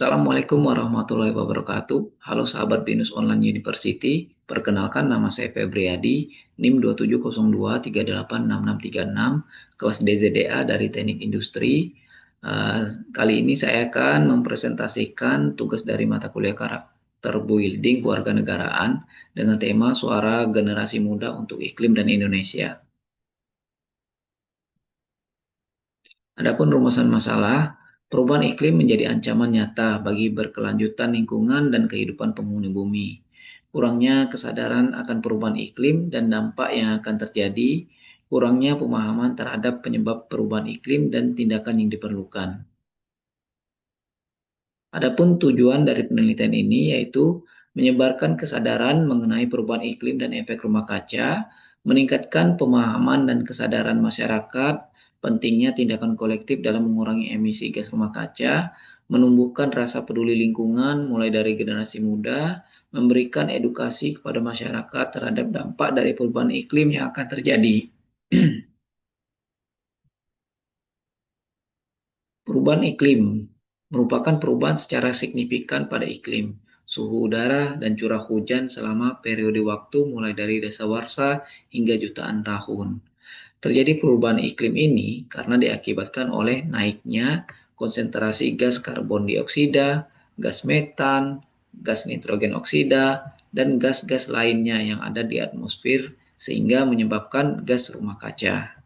Assalamualaikum warahmatullahi wabarakatuh. Halo sahabat Binus Online University. Perkenalkan nama saya Febriadi, NIM 2702386636, kelas DZDA dari Teknik Industri. Kali ini saya akan mempresentasikan tugas dari mata kuliah karakter building kewarganegaraan dengan tema suara generasi muda untuk iklim dan Indonesia. Adapun rumusan masalah, perubahan iklim menjadi ancaman nyata bagi berkelanjutan lingkungan dan kehidupan penghuni bumi. Kurangnya kesadaran akan perubahan iklim dan dampak yang akan terjadi, kurangnya pemahaman terhadap penyebab perubahan iklim dan tindakan yang diperlukan. Adapun tujuan dari penelitian ini yaitu menyebarkan kesadaran mengenai perubahan iklim dan efek rumah kaca, meningkatkan pemahaman dan kesadaran masyarakat, pentingnya tindakan kolektif dalam mengurangi emisi gas rumah kaca, menumbuhkan rasa peduli lingkungan mulai dari generasi muda, memberikan edukasi kepada masyarakat terhadap dampak dari perubahan iklim yang akan terjadi. Perubahan iklim merupakan perubahan secara signifikan pada iklim, suhu udara, dan curah hujan selama periode waktu mulai dari dasawarsa hingga jutaan tahun. Terjadi perubahan iklim ini karena diakibatkan oleh naiknya konsentrasi gas karbon dioksida, gas metan, gas nitrogen oksida, dan gas-gas lainnya yang ada di atmosfer sehingga menyebabkan gas rumah kaca.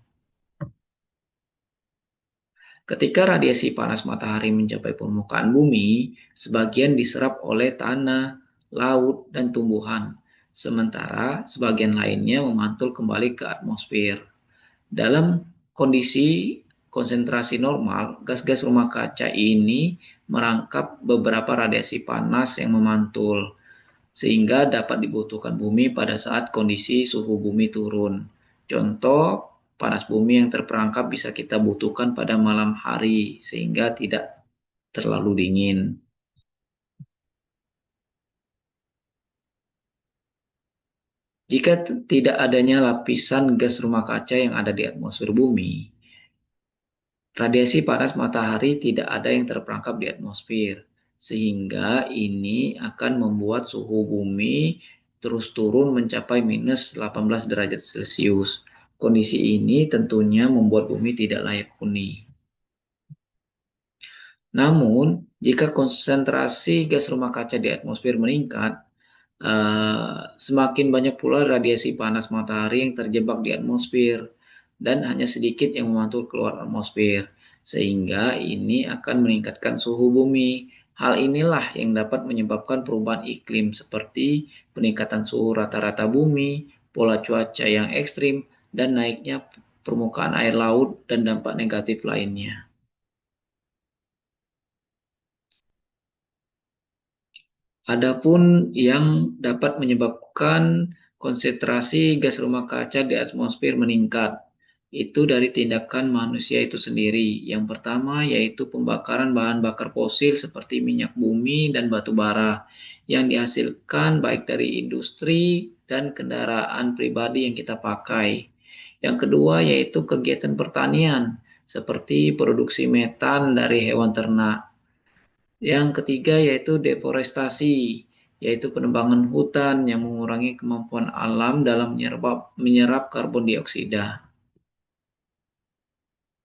Ketika radiasi panas matahari mencapai permukaan bumi, sebagian diserap oleh tanah, laut, dan tumbuhan, sementara sebagian lainnya memantul kembali ke atmosfer. Dalam kondisi konsentrasi normal, gas-gas rumah kaca ini merangkap beberapa radiasi panas yang memantul, sehingga dapat dibutuhkan bumi pada saat kondisi suhu bumi turun. Contoh, panas bumi yang terperangkap bisa kita butuhkan pada malam hari, sehingga tidak terlalu dingin. Jika tidak adanya lapisan gas rumah kaca yang ada di atmosfer bumi, radiasi panas matahari tidak ada yang terperangkap di atmosfer, sehingga ini akan membuat suhu bumi terus turun mencapai minus 18 derajat Celcius. Kondisi ini tentunya membuat bumi tidak layak huni. Namun, jika konsentrasi gas rumah kaca di atmosfer meningkat, semakin banyak pula radiasi panas matahari yang terjebak di atmosfer dan hanya sedikit yang memantul keluar atmosfer, sehingga ini akan meningkatkan suhu bumi. Hal inilah yang dapat menyebabkan perubahan iklim seperti peningkatan suhu rata-rata bumi, pola cuaca yang ekstrim, dan naiknya permukaan air laut dan dampak negatif lainnya. Adapun yang dapat menyebabkan konsentrasi gas rumah kaca di atmosfer meningkat, itu dari tindakan manusia itu sendiri. Yang pertama yaitu pembakaran bahan bakar fosil seperti minyak bumi dan batu bara yang dihasilkan baik dari industri dan kendaraan pribadi yang kita pakai. Yang kedua yaitu kegiatan pertanian seperti produksi metan dari hewan ternak. Yang ketiga yaitu deforestasi, yaitu penebangan hutan yang mengurangi kemampuan alam dalam menyerap karbon dioksida.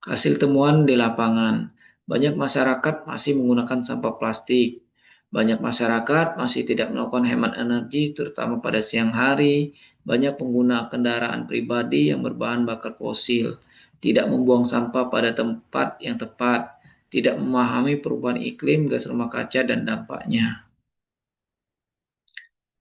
Hasil temuan di lapangan, banyak masyarakat masih menggunakan sampah plastik. Banyak masyarakat masih tidak melakukan hemat energi, terutama pada siang hari. Banyak pengguna kendaraan pribadi yang berbahan bakar fosil, tidak membuang sampah pada tempat yang tepat, tidak memahami perubahan iklim, gas rumah kaca, dan dampaknya.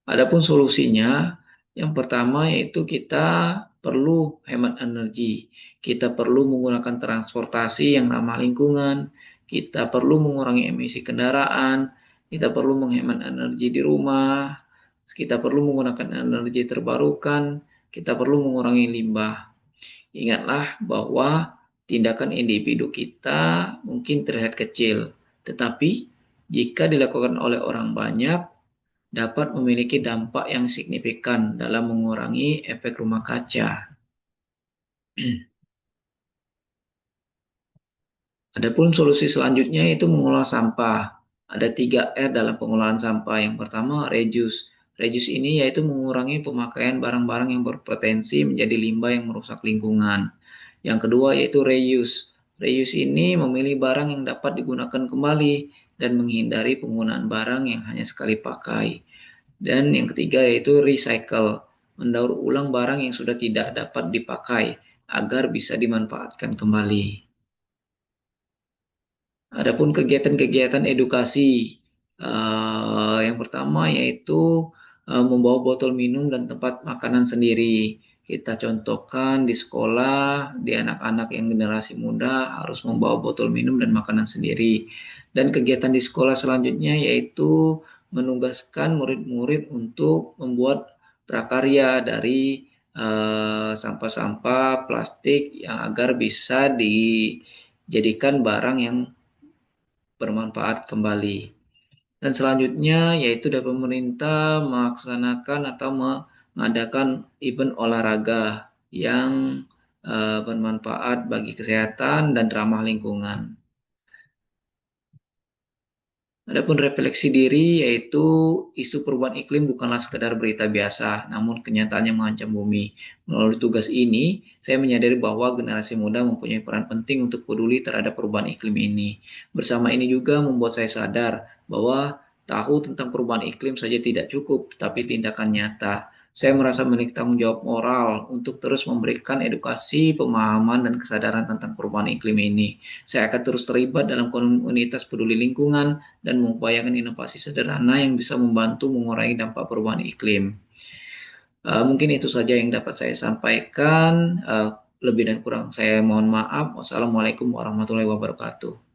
Adapun solusinya, yang pertama yaitu kita perlu hemat energi. Kita perlu menggunakan transportasi yang ramah lingkungan. Kita perlu mengurangi emisi kendaraan. Kita perlu menghemat energi di rumah. Kita perlu menggunakan energi terbarukan. Kita perlu mengurangi limbah. Ingatlah bahwa tindakan individu kita mungkin terlihat kecil, tetapi jika dilakukan oleh orang banyak, dapat memiliki dampak yang signifikan dalam mengurangi efek rumah kaca. Adapun solusi selanjutnya itu mengolah sampah. Ada 3 R dalam pengelolaan sampah. Yang pertama, reduce. Reduce ini yaitu mengurangi pemakaian barang-barang yang berpotensi menjadi limbah yang merusak lingkungan. Yang kedua yaitu reuse. Reuse ini memilih barang yang dapat digunakan kembali dan menghindari penggunaan barang yang hanya sekali pakai. Dan yang ketiga yaitu recycle. Mendaur ulang barang yang sudah tidak dapat dipakai agar bisa dimanfaatkan kembali. Adapun kegiatan-kegiatan edukasi, yang pertama yaitu membawa botol minum dan tempat makanan sendiri. Kita contohkan di sekolah, di anak-anak yang generasi muda harus membawa botol minum dan makanan sendiri. Dan kegiatan di sekolah selanjutnya yaitu menugaskan murid-murid untuk membuat prakarya dari sampah-sampah plastik yang agar bisa dijadikan barang yang bermanfaat kembali. Dan selanjutnya yaitu dari pemerintah melaksanakan atau mengadakan event olahraga yang bermanfaat bagi kesehatan dan ramah lingkungan. Adapun refleksi diri yaitu isu perubahan iklim bukanlah sekedar berita biasa, namun kenyataannya mengancam bumi. Melalui tugas ini, saya menyadari bahwa generasi muda mempunyai peran penting untuk peduli terhadap perubahan iklim ini. Bersama ini juga membuat saya sadar bahwa tahu tentang perubahan iklim saja tidak cukup, tetapi tindakan nyata. Saya merasa memiliki tanggung jawab moral untuk terus memberikan edukasi, pemahaman, dan kesadaran tentang perubahan iklim ini. Saya akan terus terlibat dalam komunitas peduli lingkungan dan mengupayakan inovasi sederhana yang bisa membantu mengurangi dampak perubahan iklim. Mungkin itu saja yang dapat saya sampaikan. Lebih dan kurang saya mohon maaf. Wassalamualaikum warahmatullahi wabarakatuh.